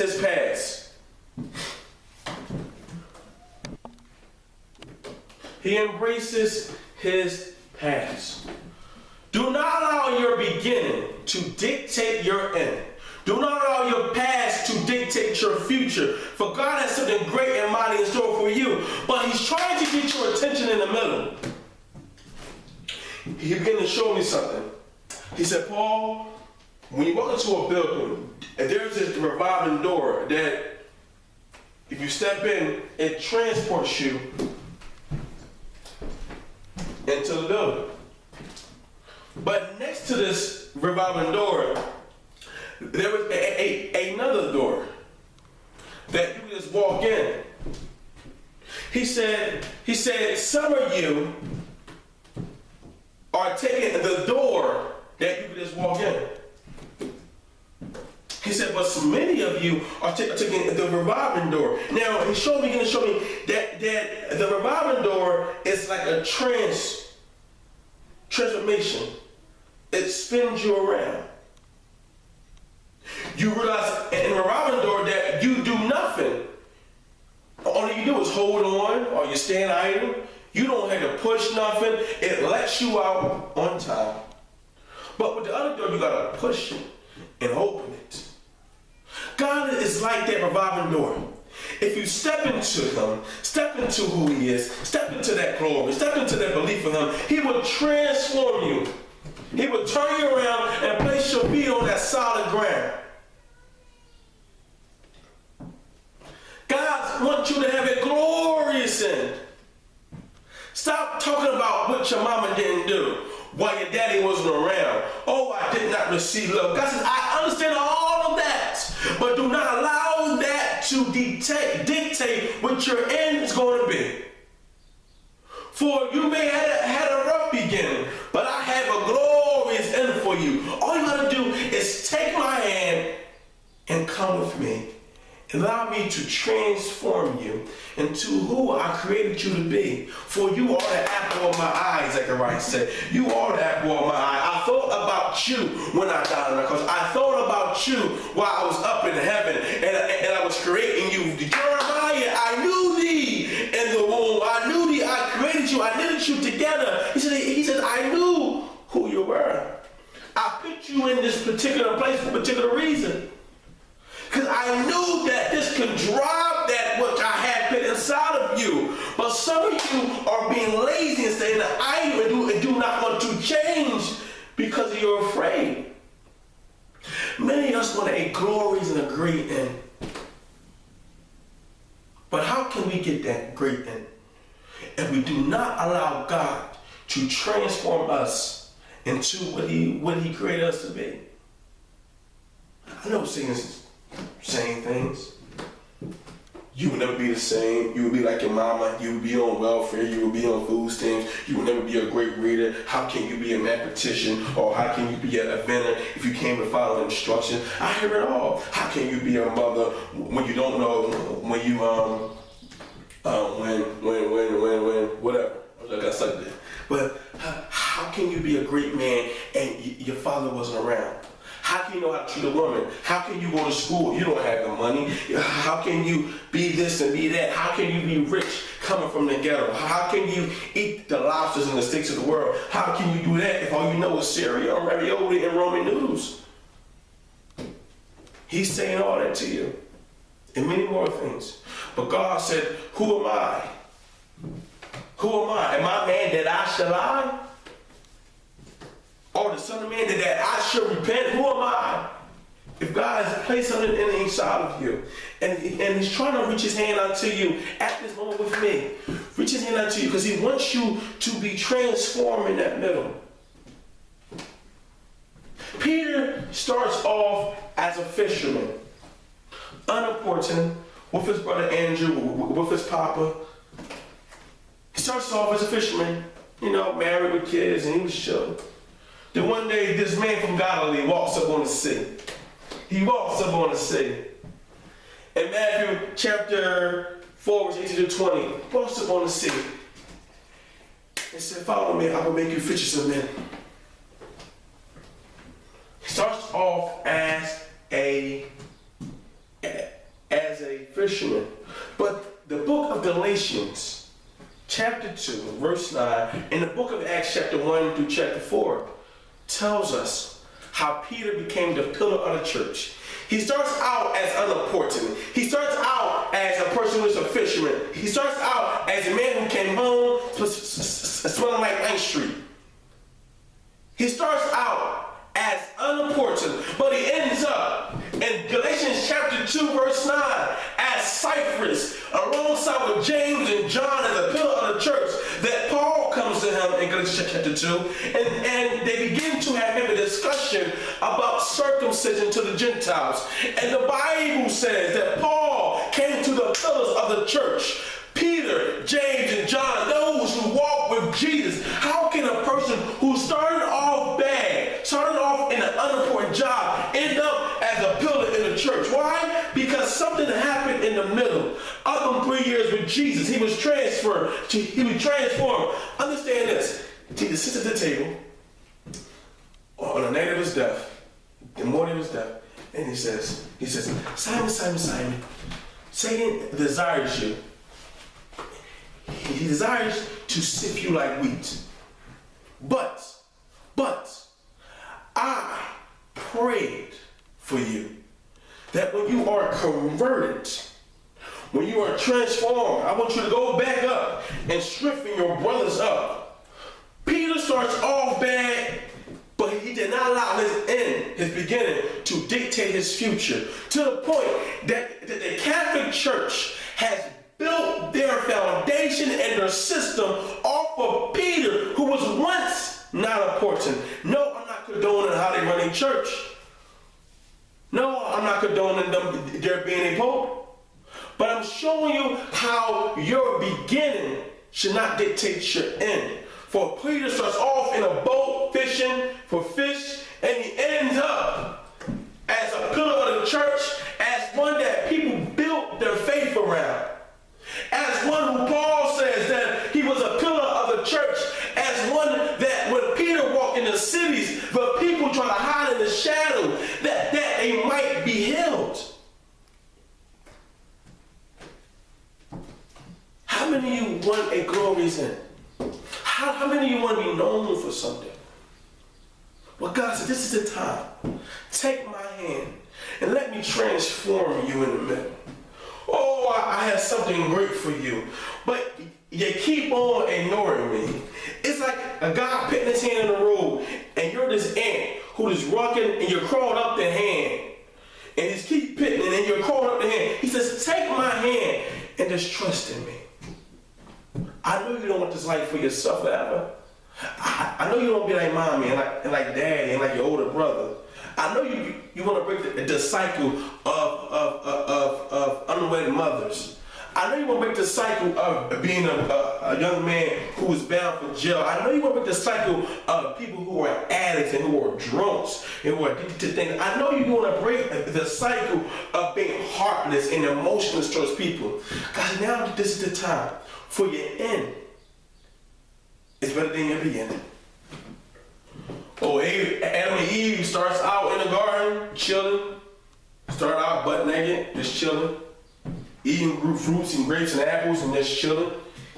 his past. He embraces his past. Do not allow your beginning to dictate your end. Do not allow your past to dictate your future. For God has something great and mighty in store for you. But he's trying to get your attention in the middle. He began to show me something. He said, Paul, when you walk into a building, and there's this revolving door that if you step in, it transports you into the building. But next to this revolving door, there was another door that you can just walk in. He said, some of you are taking the door that you can just walk in. He said, but so many of you are taking the revolving door. Now, he began to show me that the revolving door is like a transformation. It spins you around. You realize in the revolving door that you do nothing. All you do is hold on or you stand idle. You don't have to push nothing. It lets you out on time. But with the other door, you gotta push it and open it. God is like that revolving door. If you step into him, step into who he is, step into that glory, step into that belief in him, he will transform you. He will turn you around and place your feet on that solid ground. God wants you to have a glorious end. Stop talking about what your mama didn't do while your daddy wasn't around. Oh, I did not receive love. God says, I understand all of that, but do not allow that to dictate what your end is going to be. For you may have had a rough beginning, but I have a glorious end for you. All you got to do is take my hand and come with me. Allow me to transform you into who I created you to be. For you are the apple of my eye, Zechariah said. You are the apple of my eye. I thought about you when I died on the cross. I thought about you while I was up in heaven and I was creating you. Jeremiah, I knew thee in the womb. I knew thee. I created you. I knitted you together. He said, I knew who you were. I put you in this particular place for a particular reason. Because I knew that this could drive that which I had put inside of you. But some of you are being lazy and staying idle and do not want to change because you're afraid. Many of us want a glorious and a great end. But how can we get that great end if we do not allow God to transform us into what he created us to be? I know saying things. You will never be the same. You will be like your mama. You will be on welfare. You will be on food stamps. You will never be a great reader. How can you be a mathematician? Or how can you be an inventor if you can't follow instructions? I hear it all. How can you be a mother when you don't know when you whatever. That's like that. But how can you be a great man and your father wasn't around? How can you know how to treat a woman? How can you go to school? You don't have the money. How can you be this and be that? How can you be rich coming from the ghetto? How can you eat the lobsters and the steaks of the world? How can you do that if all you know is cereal and ravioli and Roman noodles? He's saying all that to you and many more things. But God said, who am I? Who am I? Am I man that I shall lie? Or the son of man that I should repent? Who am I? If God has placed something inside of you and he's trying to reach his hand out to you at this moment with me, reach his hand out to you because he wants you to be transformed in that middle. Peter starts off as a fisherman, unimportant, with his brother Andrew, with his papa. He starts off as a fisherman, married with kids, and he was chill. Then one day, this man from Galilee walks up on the sea. He walks up on the sea. In Matthew chapter 4, verse 18 to 20, he walks up on the sea and said, follow me, I will make you fishers of men. He starts off as a fishermen. But the book of Galatians, chapter 2, verse 9, and the book of Acts, chapter 1 through chapter 4, tells us how Peter became the pillar of the church. He starts out as unimportant. He starts out as a person who's a fisherman. He starts out as a man who came home smelling like 9th Street. He starts out as unimportant, but he ends up in Galatians chapter 2, verse 9, as Cyprus, alongside with James and John as a pillar of the church, that Paul comes to him in Galatians chapter 2, and they begin to have a discussion about circumcision to the Gentiles. And the Bible says that Paul came to the pillars of the church, Peter, James, and John, those who walk with Jesus. How can a person who started off bad, started off in an unimportant job, end up as a pillar in the church? Why? Because something happened in the middle of them 3 years with Jesus. He was transformed. Understand this. Jesus sits at the table on the night of his death, the morning of his death, and he says, Simon, Simon, Simon, Satan desires you. He desires to sift you like wheat. But I prayed for you that when you are converted, when you are transformed, I want you to go back up and strengthen your brothers up. Peter starts off bad, but he did not allow his beginning to dictate his future, to the point that the Catholic Church has built their foundation and their system off of Peter, who was once not important. No, I'm not condoning how they run a church. No, I'm not condoning there being a pope. But I'm showing you how your beginning should not dictate your end. For Peter starts off in a boat fishing for fish, and he ends up as a pillar of the church, as one that people built their faith around. As one who Paul says that he was a pillar of the church, as one that when Peter walked in the cities, the people try to hide in the shadow, that they might be healed. How many of you want a glorious end? How many of you want to be known for something? Well, God said, this is the time. Take my hand and let me transform you in the middle. Oh, I have something great for you. But you keep on ignoring me. It's like a guy putting his hand in the road, and you're this ant who is rocking, and you're crawling up the hand. And he's keep pitting, and then you're crawling up the hand. He says, take my hand and just trust in me. I know you don't want this life for yourself forever. I know you don't be like mommy and like daddy and like your older brother. I know you want to break the cycle of unwedded mothers. I know you want to break the cycle of being a young man who is bound for jail. I know you want to break the cycle of people who are addicts and who are drunks and who are addicted to things. I know you want to break the cycle of being heartless and emotionless towards people. God, now this is the time for your end. It's better than your beginning. Oh, Adam and Eve starts out in the garden, chilling. Start out butt naked, just chilling. Eating fruits and grapes and apples and just chilling.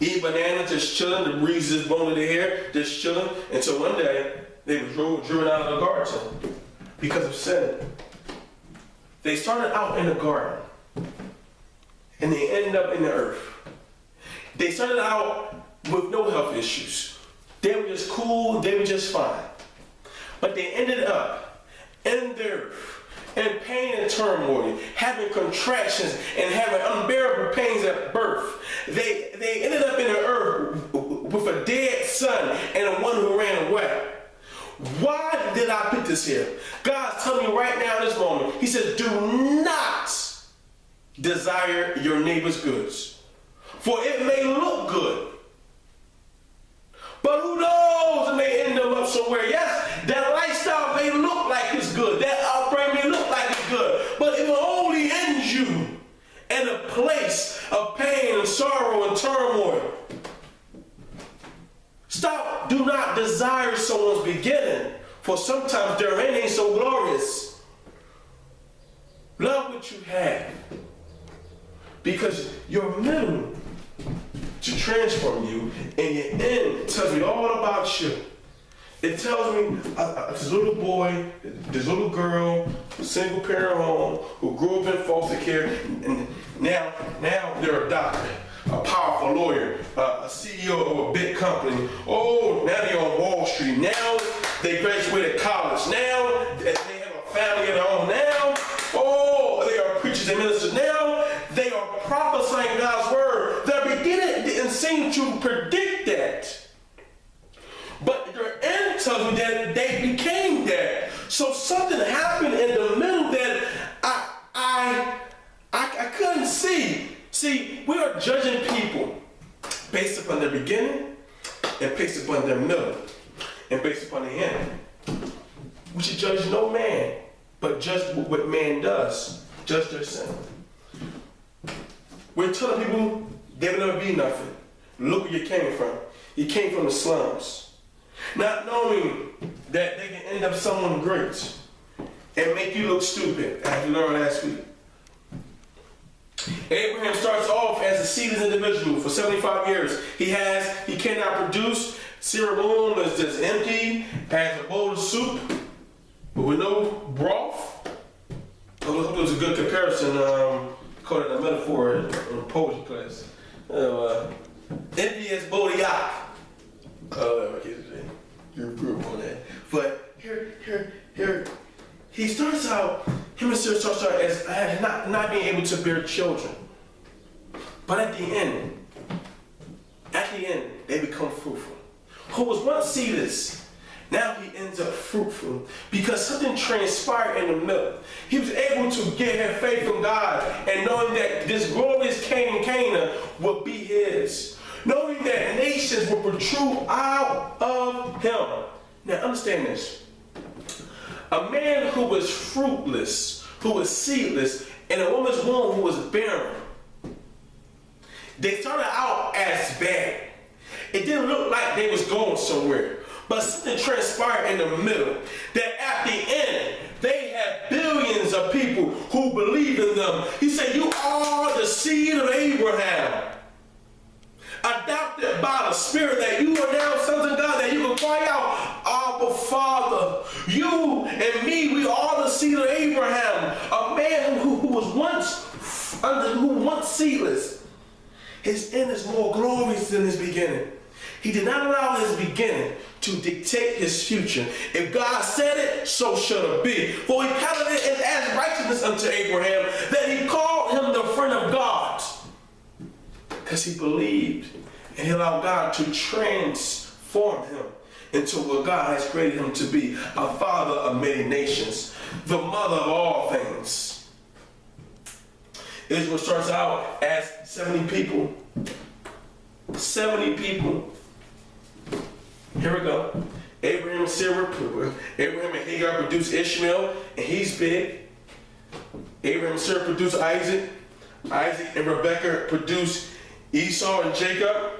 Eat bananas, just chilling. The breeze just blowing in their hair, just chilling. Until one day, they were driven out of the garden because of sin. They started out in the garden, and they ended up in the earth. They started out with no health issues. They were just cool, they were just fine. But they ended up in the earth, in pain and turmoil, having contractions and having unbearable pains at birth. They ended up in the earth with a dead son and one who ran away. Why did I put this here? God's telling me right now in this moment, he says, do not desire your neighbor's goods, for it may look good. But who knows, it may end up somewhere. Yes, that lifestyle may look like it's good. That outbreak may look like it's good. But it will only end you in a place of pain and sorrow and turmoil. Stop. Do not desire someone's beginning, for sometimes their end ain't so glorious. Love what you have. Because your middle to transform you, and your end tells me all about you. It tells me this little boy, this little girl, single parent home, who grew up in foster care, and now they're a doctor, a powerful lawyer, a CEO of a big company. Oh, now they're on Wall Street. Now they graduated college. Now they have a family of their own. Now, oh, they are preachers and ministers. Now they are prophesying God's word. They're beginning and seem to predict that. But their end tells me that they became that. So something happened in the middle that I couldn't see. See, we are judging people based upon their beginning and based upon their middle and based upon the end. We should judge no man, but judge what man does. Judge their sin. We're telling people they will never be nothing. Look where you came from. You came from the slums. Not knowing that they can end up someone great and make you look stupid, as we learned last week. Abraham starts off as a seedless individual for 75 years. He cannot produce. Sarah womb is just empty, has a bowl of soup, but with no broth. I hope it was a good comparison. Called it a metaphor in poetry class. Empty as Bodiak. You're brutal on that. But here, he starts out, him and Sarah starts out as not being able to bear children. But at the end, they become fruitful. Who was once seedless, now he ends up fruitful because something transpired in the middle. He was able to get his faith from God and knowing that this glorious Canaan would be his. Knowing that nations will protrude out of him. Now understand this. A man who was fruitless, who was seedless, and a woman's womb who was barren. They started out as bad. It didn't look like they was going somewhere. But something transpired in the middle. That at the end, they had billions of people who believed in them. He said, you are the seed of Abraham. Adopted by the Spirit, that you are now sons of God, that you can cry out, Abba Father. You and me, we are the seed of Abraham. A man who was once seedless. His end is more glorious than his beginning. He did not allow his beginning to dictate his future. If God said it, so shall it be. For he counted it as righteousness unto Abraham, that he called him the friend of God. Because he believed and he allowed God to transform him into what God has created him to be, a father of many nations, the mother of all things. Israel starts out as 70 people. 70 people. Here we go. Abraham and Hagar produced Ishmael, and he's big. Abraham and Sarah produced Isaac. Isaac and Rebekah produced Esau and Jacob.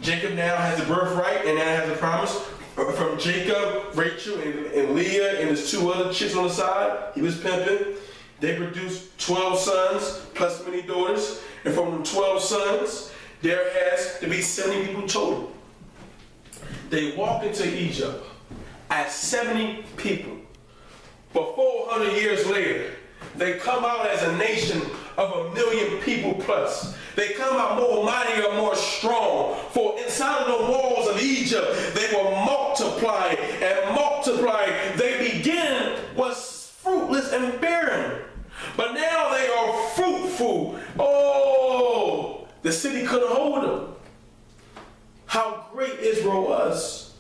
Jacob now has a birthright and now has a promise. From Jacob, Rachel, and Leah, and his two other chicks on the side, he was pimping. They produced 12 sons plus many daughters. And from the 12 sons, there has to be 70 people total. They walk into Egypt as 70 people. But 400 years later, they come out as a nation of 1 million people plus. They come out more mightier, more strong. For inside of the walls of Egypt, they were multiplying and multiplying. They began was fruitless and barren. But now they are fruitful. Oh, the city couldn't hold them. How great Israel was.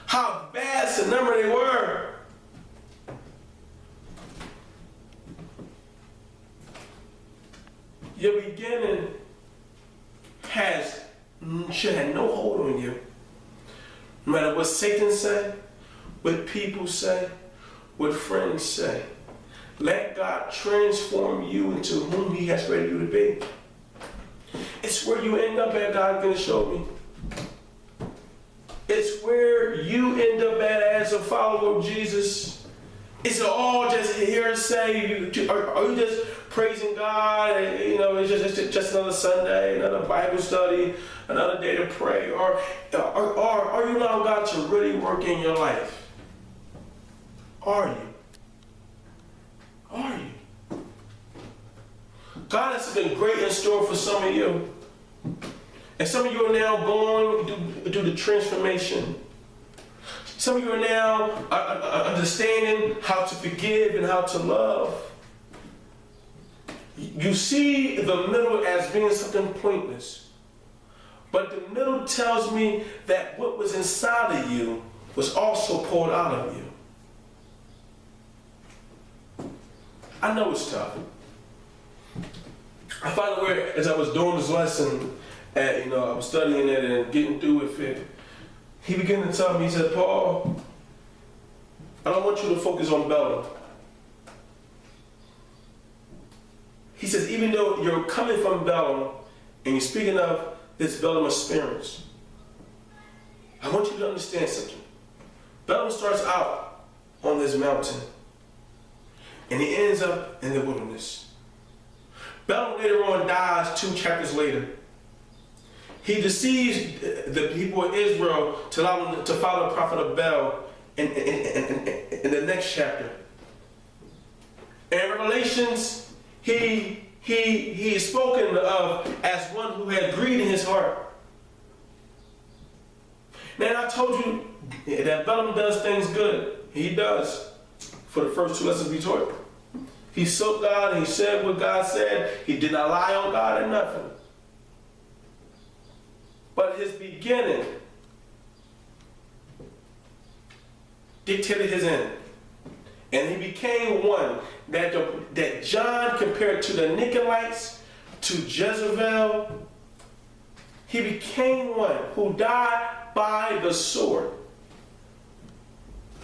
How vast in number they were. Your beginning should have no hold on you. No matter what Satan say, what people say, what friends say. Let God transform you into whom he has created you to be. It's where you end up at, God can show me. It's where you end up at as a follower of Jesus. Is it all just hearsay? Are you just praising God? And, it's just another Sunday, another Bible study, another day to pray? Or are you allowing God to really work in your life? Are you? Are you? God has something great in store for some of you. And some of you are now going through the transformation. Some of you are now understanding how to forgive and how to love. You see the middle as being something pointless. But the middle tells me that what was inside of you was also poured out of you. I know it's tough. I found where, as I was doing this lesson, I was studying it and getting through it, he began to tell me, he said, Paul, I don't want you to focus on Bella. He says, even though you're coming from Bella and you're speaking of this Bella experience, I want you to understand something. Bella starts out on this mountain and he ends up in the wilderness. Bella later on dies 2 chapters later. He deceives the people of Israel to allow them to follow the prophet of Baal in the next chapter. In Revelations, he is spoken of as one who had greed in his heart. Now I told you that Balaam does things good. He does. For the first 2 lessons we taught. He sought God and he said what God said. He did not lie on God or nothing. But his beginning dictated his end. And he became one that John compared to the Nicolaitans, to Jezebel. He became one who died by the sword.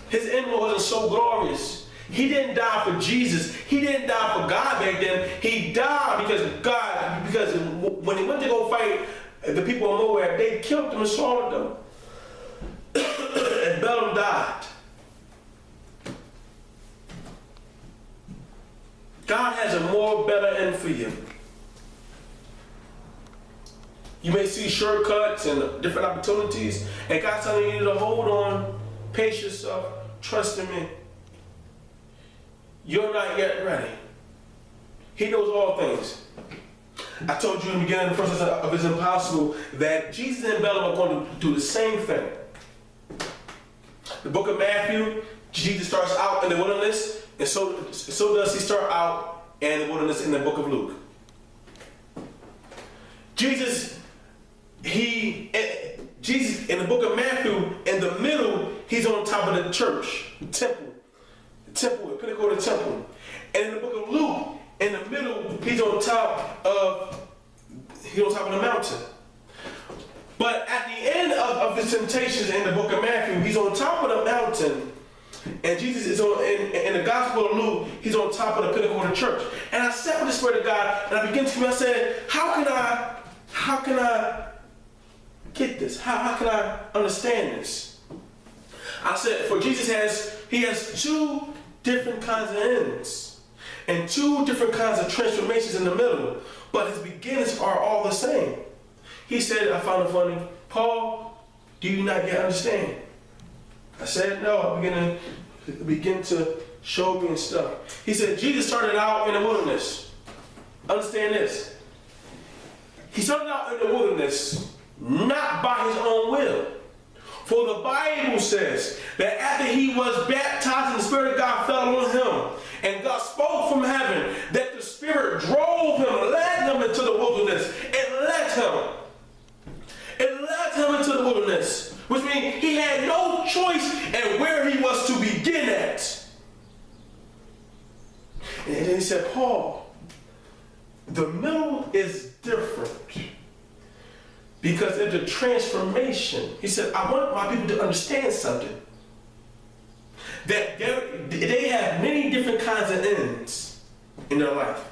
His end wasn't so glorious. He didn't die for Jesus. He didn't die for God back then. He died because when he went to go fight the people of Moab, they killed them and slaughtered them. And Balaam died. God has a more better end for you. You may see shortcuts and different opportunities, and God's telling you to hold on, pace yourself, trust in me. You're not yet ready. He knows all things. I told you in the beginning of the process of It's Impossible that Jesus and Balaam are going to do the same thing. The book of Matthew, Jesus starts out in the wilderness, and so does he start out in the wilderness in the book of Luke. Jesus in the book of Matthew, in the middle, he's on top of the church, the temple, the pinnacle of the temple. And in the book of Luke, in the middle, he's on top of the mountain. But at the end of his temptations in the book of Matthew, he's on top of the mountain. And Jesus is in the Gospel of Luke, he's on top of the pinnacle of the church. And I sat with the Spirit of God, and I began to I said, how can I get this? How can I understand this? I said, for Jesus he has 2 different kinds of ends and 2 different kinds of transformations in the middle, but his beginnings are all the same. He said, I found it funny, Paul, do you not yet understand? I said, no. Begin to show me and stuff. He said, Jesus started out in the wilderness. Understand this. He started out in the wilderness not by his own will. For the Bible says that after he was baptized and the Spirit of God fell on him, and God spoke from heaven, that the Spirit drove him, led him into the wilderness, and led him. It led him into the wilderness, which means he had no choice in where he was to begin at. And then he said, Paul, the middle is different because it's a transformation. He said, I want my people to understand something. That they have many different kinds of ends in their life.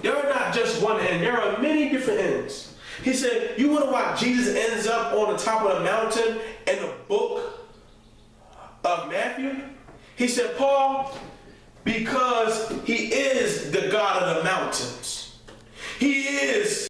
There are not just one end, there are many different ends. He said, you wonder why Jesus ends up on the top of the mountain in the book of Matthew? He said, Paul, because he is the God of the mountains. He is.